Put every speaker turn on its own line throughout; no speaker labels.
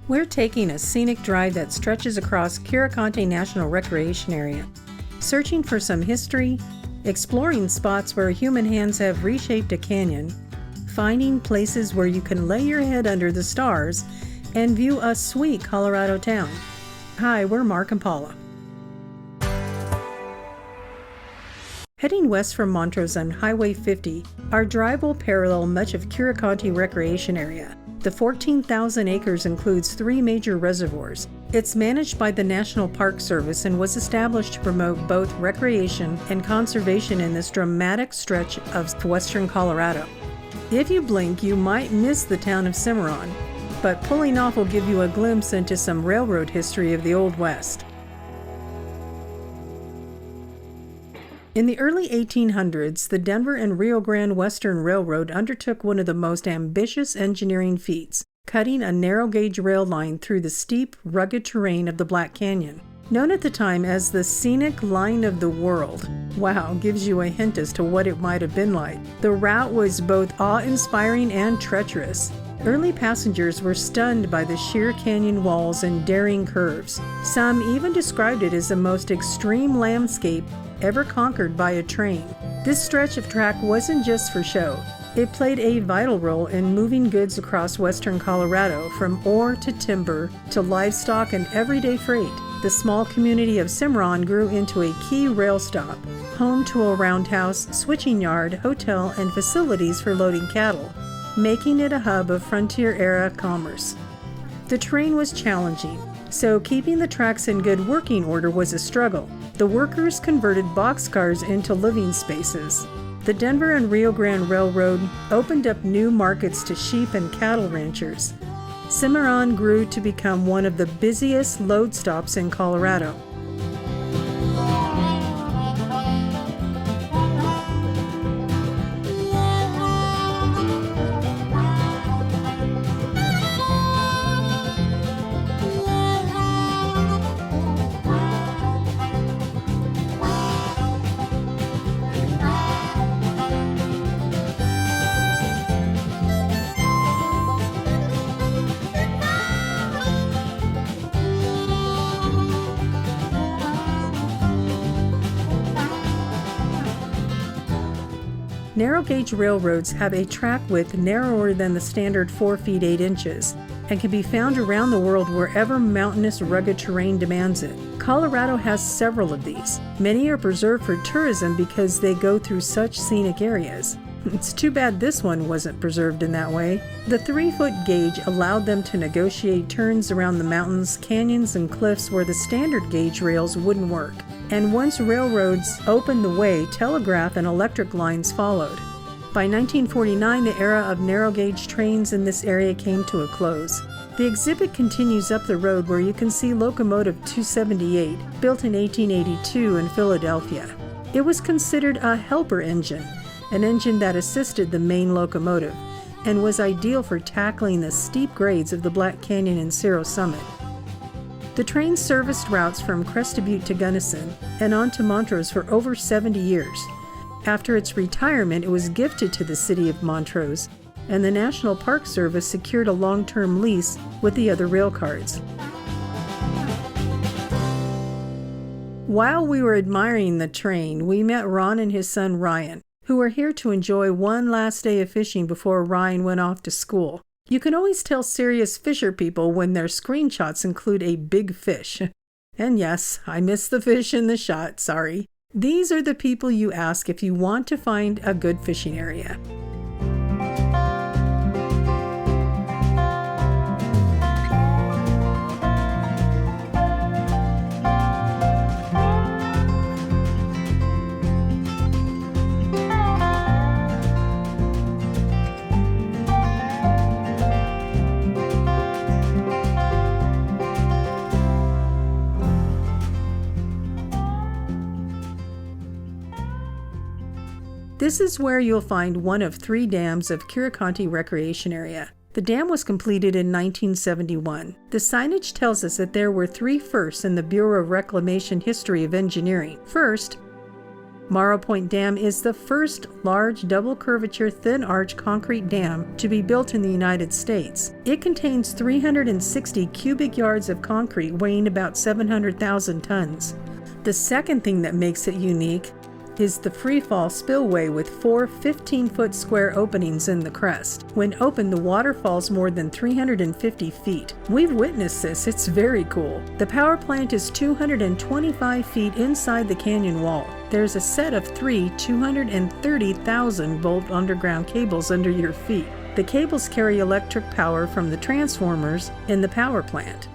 We're taking a scenic drive that stretches across Curecanti National Recreation Area, searching for some history, exploring spots where human hands have reshaped a canyon, finding places where you can lay your head under the stars and view a sweet Colorado town. Hi, we're Mark and Paula. Heading west from Montrose on Highway 50, our drive will parallel much of Curecanti Recreation Area. The 14,000 acres includes 3 major reservoirs. It's managed by the National Park Service and was established to promote both recreation and conservation in this dramatic stretch of western Colorado. If you blink, you might miss the town of Cimarron, but pulling off will give you a glimpse into some railroad history of the Old West. In the early 1800s, the Denver and Rio Grande Western Railroad undertook one of the most ambitious engineering feats, cutting a narrow-gauge rail line through the steep, rugged terrain of the Black Canyon. Known at the time as the Scenic Line of the World. Wow, gives you a hint as to what it might have been like. The route was both awe-inspiring and treacherous. Early passengers were stunned by the sheer canyon walls and daring curves. Some even described it as the most extreme landscape ever conquered by a train. This stretch of track wasn't just for show. It played a vital role in moving goods across western Colorado, from ore to timber to livestock and everyday freight. The small community of Cimarron grew into a key rail stop, home to a roundhouse, switching yard, hotel, and facilities for loading cattle, making it a hub of frontier-era commerce. The terrain was challenging, so keeping the tracks in good working order was a struggle. The workers converted boxcars into living spaces. The Denver and Rio Grande Railroad opened up new markets to sheep and cattle ranchers. Cimarron grew to become one of the busiest load stops in Colorado. Narrow-gauge railroads have a track width narrower than the standard 4 feet 8 inches and can be found around the world wherever mountainous, rugged terrain demands it. Colorado has several of these. Many are preserved for tourism because they go through such scenic areas. It's too bad this one wasn't preserved in that way. The 3-foot gauge allowed them to negotiate turns around the mountains, canyons, and cliffs where the standard gauge rails wouldn't work. And once railroads opened the way, telegraph and electric lines followed. By 1949, the era of narrow-gauge trains in this area came to a close. The exhibit continues up the road where you can see Locomotive 278, built in 1882 in Philadelphia. It was considered a helper engine, an engine that assisted the main locomotive, and was ideal for tackling the steep grades of the Black Canyon and Cerro Summit. The train serviced routes from Crested Butte to Gunnison and on to Montrose for over 70 years. After its retirement, it was gifted to the city of Montrose, and the National Park Service secured a long-term lease with the other railcars. While we were admiring the train, we met Ron and his son Ryan, who were here to enjoy one last day of fishing before Ryan went off to school. You can always tell serious fisher people when their screenshots include a big fish. And yes, I missed the fish in the shot, sorry. These are the people you ask if you want to find a good fishing area. This is where you'll find one of 3 dams of Curecanti Recreation Area. The dam was completed in 1971. The signage tells us that there were 3 firsts in the Bureau of Reclamation history of engineering. First, Morrow Point Dam is the first large double curvature thin arch concrete dam to be built in the United States. It contains 360 cubic yards of concrete weighing about 700,000 tons. The second thing that makes it unique is the freefall spillway with 4 15-foot square openings in the crest. When open, the water falls more than 350 feet. We've witnessed this. It's very cool. The power plant is 225 feet inside the canyon wall. There's a set of 3 230,000-volt underground cables under your feet. The cables carry electric power from the transformers in the power plant.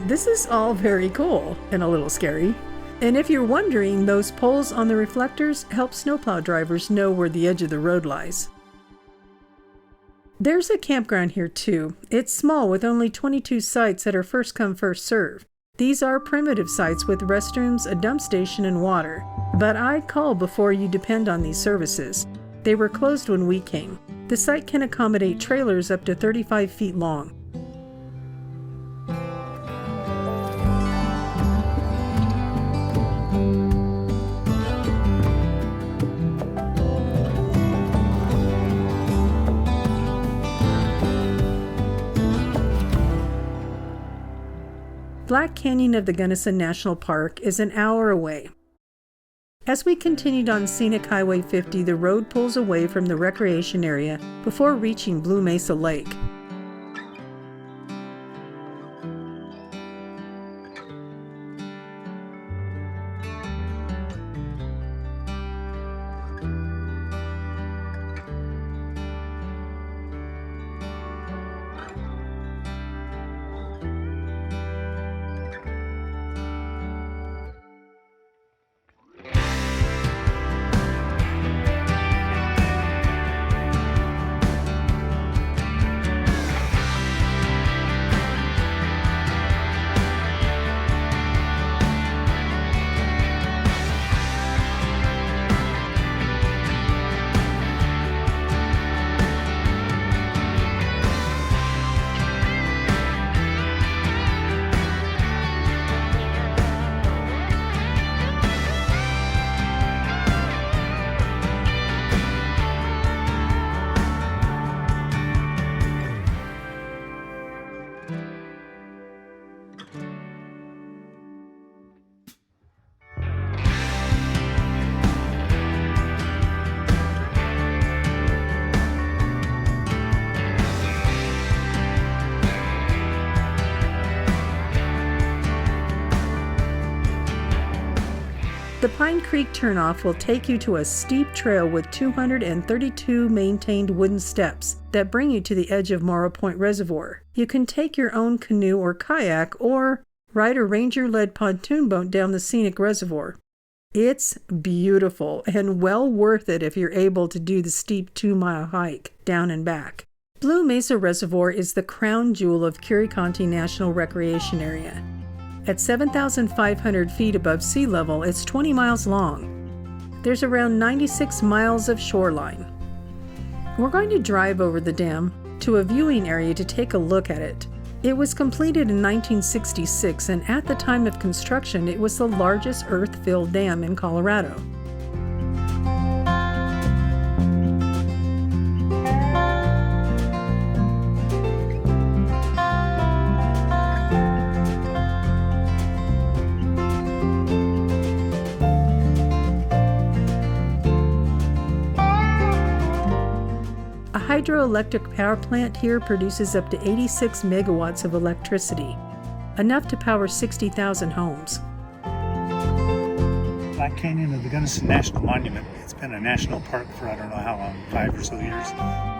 This is all very cool and a little scary. And if you're wondering, those poles on the reflectors help snowplow drivers know where the edge of the road lies. There's a campground here too. It's small with only 22 sites that are first come first serve. These are primitive sites with restrooms, a dump station, and water. But I'd call before you depend on these services. They were closed when we came. The site can accommodate trailers up to 35 feet long. Black Canyon of the Gunnison National Park is an hour away. As we continued on Scenic Highway 50, the road pulls away from the recreation area before reaching Blue Mesa Lake. The Pine Creek turnoff will take you to a steep trail with 232 maintained wooden steps that bring you to the edge of Morrow Point Reservoir. You can take your own canoe or kayak or ride a ranger-led pontoon boat down the scenic reservoir. It's beautiful and well worth it if you're able to do the steep 2-mile hike down and back. Blue Mesa Reservoir is the crown jewel of Curecanti National Recreation Area. At 7,500 feet above sea level, it's 20 miles long. There's around 96 miles of shoreline. We're going to drive over the dam to a viewing area to take a look at it. It was completed in 1966, and at the time of construction, it was the largest earth-filled dam in Colorado. A hydroelectric power plant here produces up to 86 megawatts of electricity, enough to power 60,000 homes.
Black Canyon of the Gunnison National Monument. It's been a national park for I don't know how long, 5 or so years.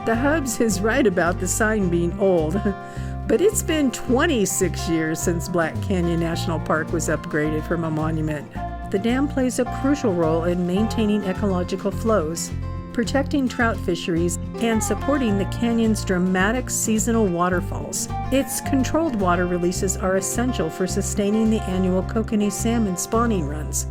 The Hubs is right about the sign being old, but it's been 26 years since Black Canyon National Park was upgraded from a monument. The dam plays a crucial role in maintaining ecological flows, protecting trout fisheries, and supporting the canyon's dramatic seasonal waterfalls. Its controlled water releases are essential for sustaining the annual Kokanee salmon spawning runs,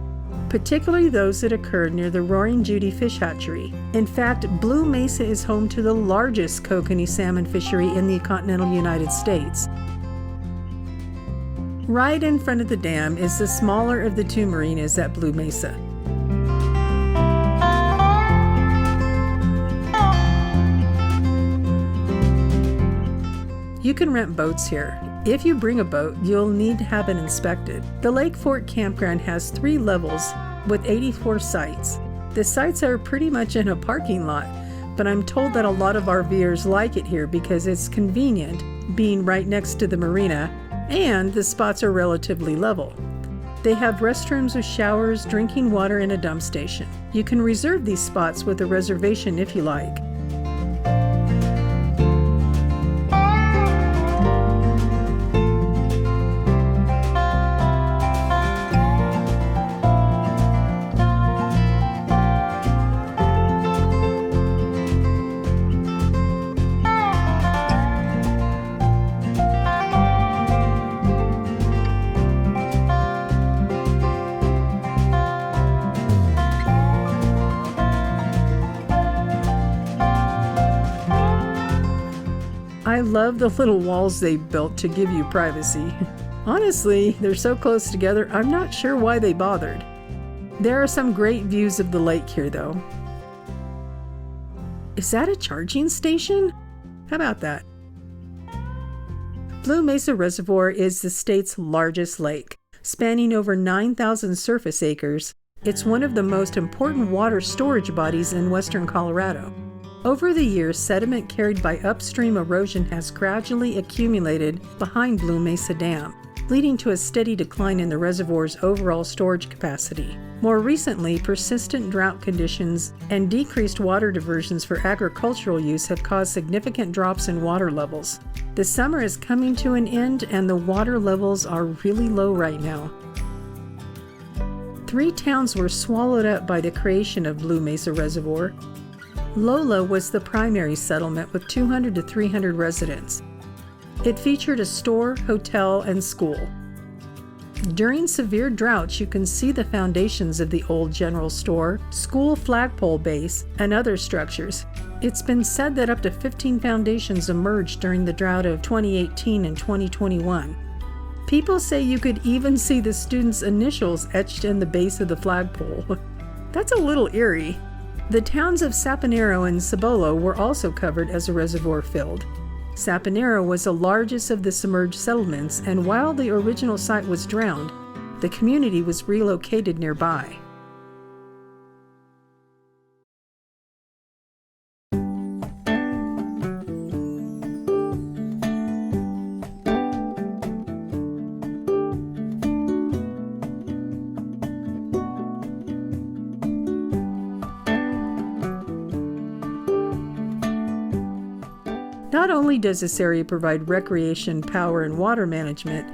particularly those that occur near the Roaring Judy fish hatchery. In fact, Blue Mesa is home to the largest Kokanee salmon fishery in the continental United States. Right in front of the dam is the smaller of the two marinas at Blue Mesa. You can rent boats here. If you bring a boat, you'll need to have it inspected. The Lake Fort Campground has 3 levels with 84 sites. The sites are pretty much in a parking lot, but I'm told that a lot of RVers like it here because it's convenient, being right next to the marina, and the spots are relatively level. They have restrooms with showers, drinking water, and a dump station. You can reserve these spots with a reservation if you like. I love the little walls they built to give you privacy. Honestly, they're so close together, I'm not sure why they bothered. There are some great views of the lake here, though. Is that a charging station? How about that? Blue Mesa Reservoir is the state's largest lake, spanning over 9,000 surface acres. It's one of the most important water storage bodies in western Colorado. Over the years, sediment carried by upstream erosion has gradually accumulated behind Blue Mesa Dam, leading to a steady decline in the reservoir's overall storage capacity. More recently, persistent drought conditions and decreased water diversions for agricultural use have caused significant drops in water levels. The summer is coming to an end and the water levels are really low right now. 3 towns were swallowed up by the creation of Blue Mesa Reservoir. Lola was the primary settlement with 200 to 300 residents. It featured a store, hotel, and school. During severe droughts, you can see the foundations of the old general store, school flagpole base, and other structures. It's been said that up to 15 foundations emerged during the drought of 2018 and 2021. People say you could even see the students' initials etched in the base of the flagpole. That's a little eerie. The towns of Saponero and Cibolo were also covered as the reservoir filled. Saponero was the largest of the submerged settlements, and while the original site was drowned, the community was relocated nearby. Not only does this area provide recreation, power, and water management,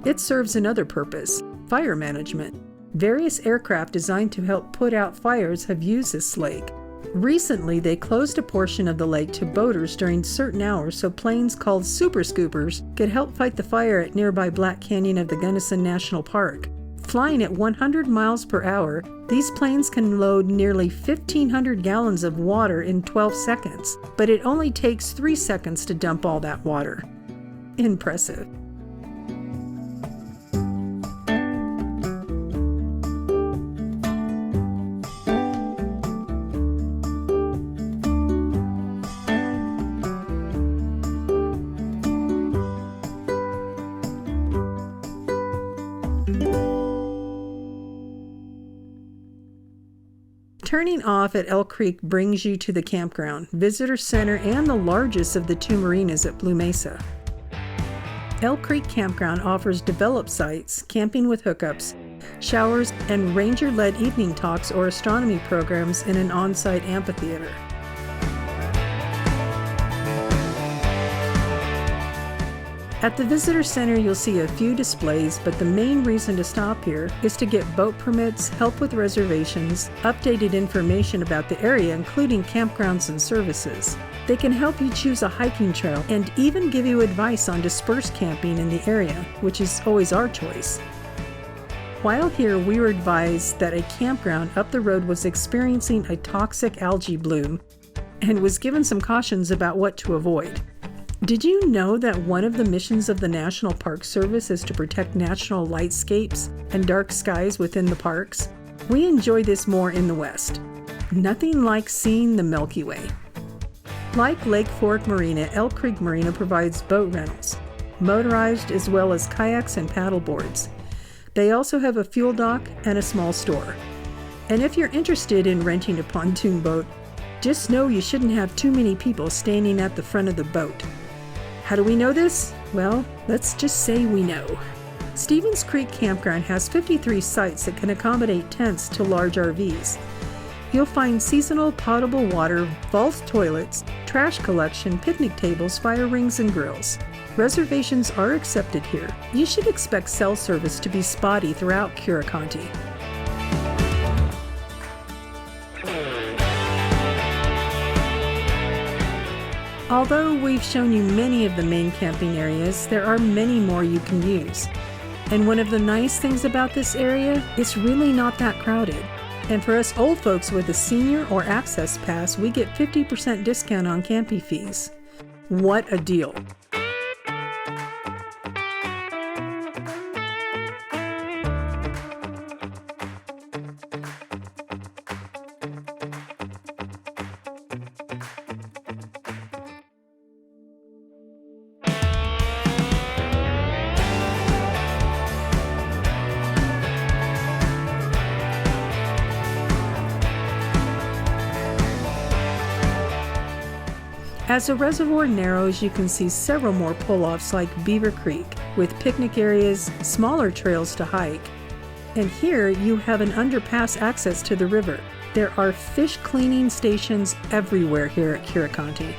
it serves another purpose: fire management. Various aircraft designed to help put out fires have used this lake. Recently, they closed a portion of the lake to boaters during certain hours so planes called super scoopers could help fight the fire at nearby Black Canyon of the Gunnison National Park. Flying at 100 miles per hour, these planes can load nearly 1,500 gallons of water in 12 seconds, but it only takes 3 seconds to dump all that water. Impressive. Turning off at Elk Creek brings you to the campground, visitor center, and the largest of the 2 marinas at Blue Mesa. Elk Creek Campground offers developed sites, camping with hookups, showers, and ranger-led evening talks or astronomy programs in an on-site amphitheater. At the visitor center, you'll see a few displays, but the main reason to stop here is to get boat permits, help with reservations, updated information about the area, including campgrounds and services. They can help you choose a hiking trail and even give you advice on dispersed camping in the area, which is always our choice. While here, we were advised that a campground up the road was experiencing a toxic algae bloom and was given some cautions about what to avoid. Did you know that one of the missions of the National Park Service is to protect natural lightscapes and dark skies within the parks? We enjoy this more in the West. Nothing like seeing the Milky Way. Like Lake Fork Marina, Elk Creek Marina provides boat rentals, motorized as well as kayaks and paddle boards. They also have a fuel dock and a small store. And if you're interested in renting a pontoon boat, just know you shouldn't have too many people standing at the front of the boat. How do we know this? Well, let's just say we know. Stevens Creek Campground has 53 sites that can accommodate tents to large RVs. You'll find seasonal potable water, vault toilets, trash collection, picnic tables, fire rings, and grills. Reservations are accepted here. You should expect cell service to be spotty throughout Curecanti. Although we've shown you many of the main camping areas, there are many more you can use. And one of the nice things about this area, it's really not that crowded. And for us old folks with a senior or access pass, we get 50% discount on camping fees. What a deal! As the reservoir narrows, you can see several more pull-offs like Beaver Creek, with picnic areas, smaller trails to hike. And here you have an underpass access to the river. There are fish cleaning stations everywhere here at Curecanti.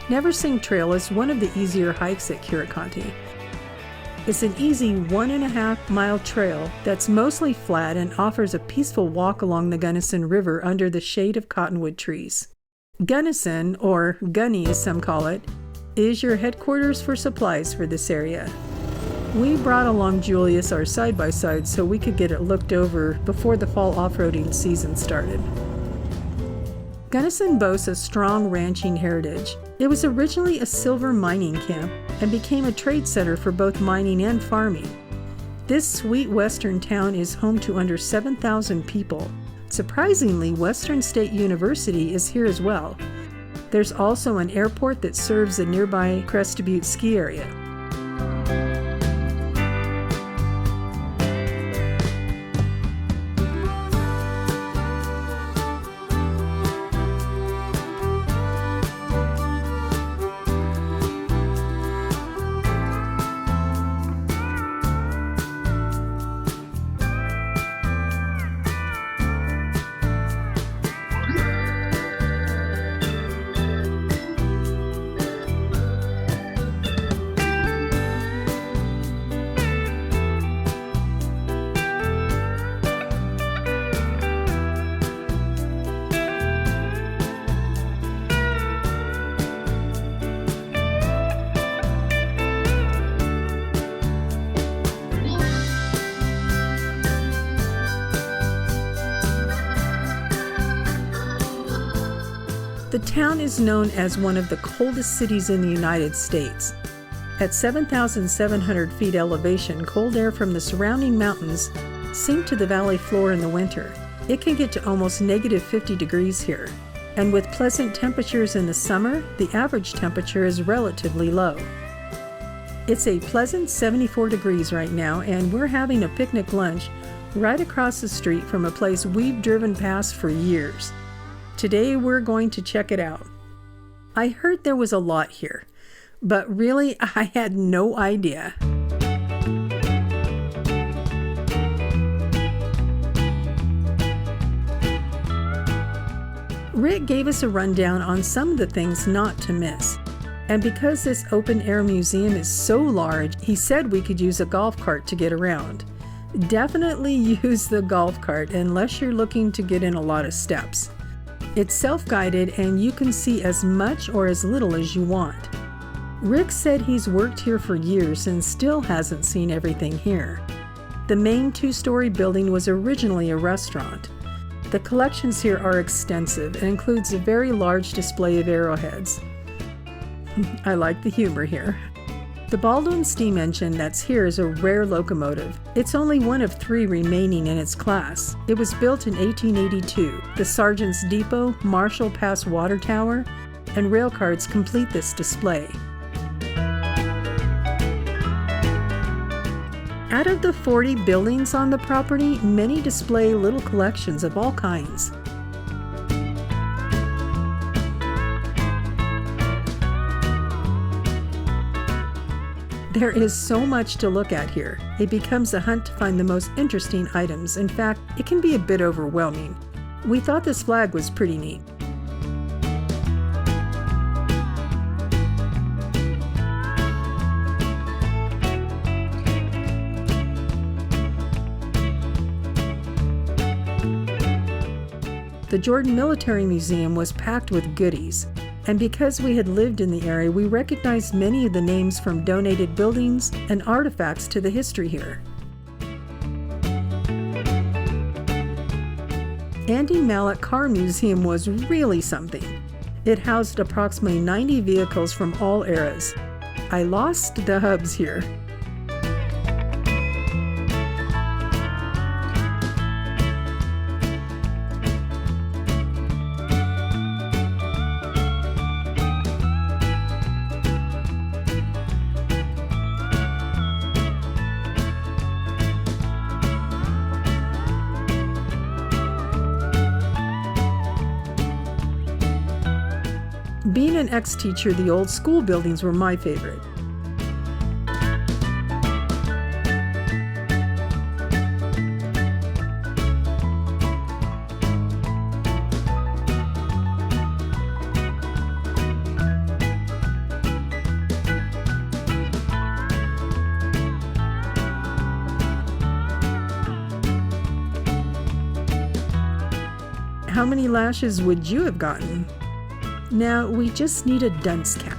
Neversink Trail is one of the easier hikes at Curecanti. It's an easy 1.5-mile trail that's mostly flat and offers a peaceful walk along the Gunnison River under the shade of cottonwood trees. Gunnison, or Gunny as some call it, is your headquarters for supplies for this area. We brought along Julius, our side-by-side, so we could get it looked over before the fall off-roading season started. Gunnison boasts a strong ranching heritage. It was originally a silver mining camp and became a trade center for both mining and farming. This sweet western town is home to under 7,000 people. Surprisingly, Western State University is here as well. There's also an airport that serves the nearby Crested Butte ski area. The town is known as one of the coldest cities in the United States. At 7,700 feet elevation, cold air from the surrounding mountains sink to the valley floor in the winter. It can get to almost negative 50 degrees here. And with pleasant temperatures in the summer, the average temperature is relatively low. It's a pleasant 74 degrees right now, and we're having a picnic lunch right across the street from a place we've driven past for years. Today we're going to check it out. I heard there was a lot here, but really I had no idea. Rick gave us a rundown on some of the things not to miss. And because this open-air museum is so large, he said we could use a golf cart to get around. Definitely use the golf cart unless you're looking to get in a lot of steps. It's self-guided and you can see as much or as little as you want. Rick said he's worked here for years and still hasn't seen everything here. The main two-story building was originally a restaurant. The collections here are extensive and includes a very large display of arrowheads. I like the humor here. The Baldwin steam engine that's here is a rare locomotive. It's only one of 3 remaining in its class. It was built in 1882. The Sergeant's Depot, Marshall Pass Water Tower, and rail cars complete this display. Out of the 40 buildings on the property, many display little collections of all kinds. There is so much to look at here. It becomes a hunt to find the most interesting items. In fact, it can be a bit overwhelming. We thought this flag was pretty neat. The Jordan Military Museum was packed with goodies, and because we had lived in the area, we recognized many of the names from donated buildings and artifacts to the history here. Andy Mallett Car Museum was really something. It housed approximately 90 vehicles from all eras. I lost the hubs here. Being an ex-teacher, the old school buildings were my favorite. How many lashes would you have gotten? Now we just need a dunce cap.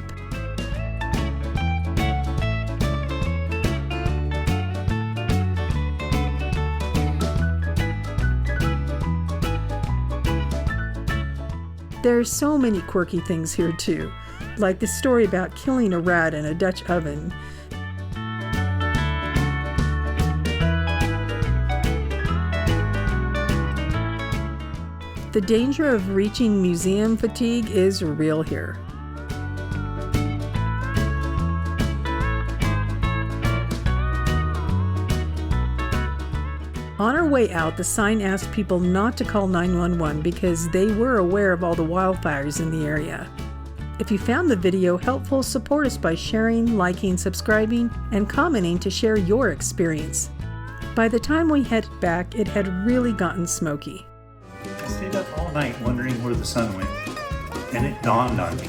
There are so many quirky things here too, like the story about killing a rat in a Dutch oven. The danger of reaching museum fatigue is real here. On our way out, the sign asked people not to call 911 because they were aware of all the wildfires in the area. If you found the video helpful, support us by sharing, liking, subscribing, and commenting to share your experience. By the time we headed back, it had really gotten smoky.
I stayed up all night wondering where the sun went, and it dawned on me.